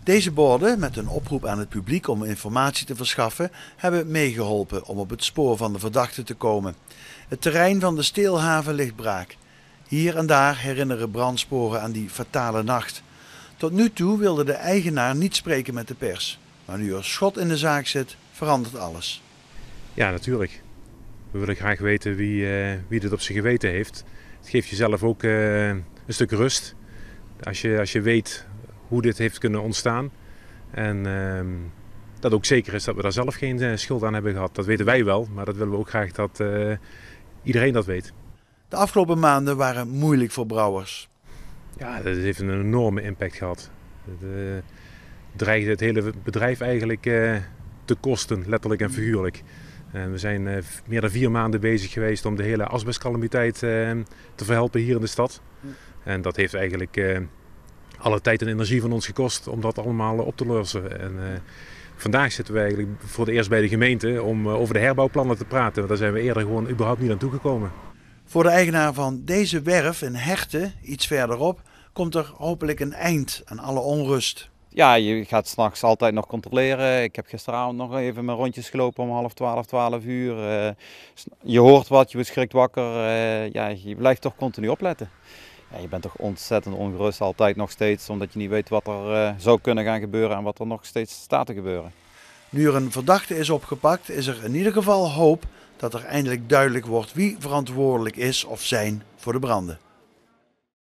Deze borden, met een oproep aan het publiek om informatie te verschaffen, hebben meegeholpen om op het spoor van de verdachte te komen. Het terrein van de Steelhaven ligt braak. Hier en daar herinneren brandsporen aan die fatale nacht. Tot nu toe wilde de eigenaar niet spreken met de pers. Maar nu er schot in de zaak zit, verandert alles. Ja, natuurlijk. We willen graag weten wie dit op zijn geweten heeft. Het geeft jezelf ook een stuk rust. Als je weet hoe dit heeft kunnen ontstaan. En dat ook zeker is dat we daar zelf geen schuld aan hebben gehad. Dat weten wij wel, maar dat willen we ook graag dat iedereen dat weet. De afgelopen maanden waren moeilijk voor brouwers. Ja, dat heeft een enorme impact gehad. Het dreigde het hele bedrijf eigenlijk te kosten, letterlijk en figuurlijk. We zijn meer dan 4 maanden bezig geweest om de hele asbestcalamiteit te verhelpen hier in de stad. En dat heeft eigenlijk alle tijd en energie van ons gekost om dat allemaal op te lossen. En vandaag zitten we eigenlijk voor het eerst bij de gemeente om over de herbouwplannen te praten. Want daar zijn we eerder gewoon überhaupt niet aan toegekomen. Voor de eigenaar van deze werf in Herten, iets verderop, komt er hopelijk een eind aan alle onrust. Ja, je gaat 's nachts altijd nog controleren. Ik heb gisteravond nog even mijn rondjes gelopen om 11:30, 12 uur. Je hoort wat, je wordt schrikt wakker. Ja, je blijft toch continu opletten. Ja, je bent toch ontzettend ongerust altijd nog steeds, omdat je niet weet wat er zou kunnen gaan gebeuren en wat er nog steeds staat te gebeuren. Nu er een verdachte is opgepakt, is er in ieder geval hoop dat er eindelijk duidelijk wordt wie verantwoordelijk is of zijn voor de branden.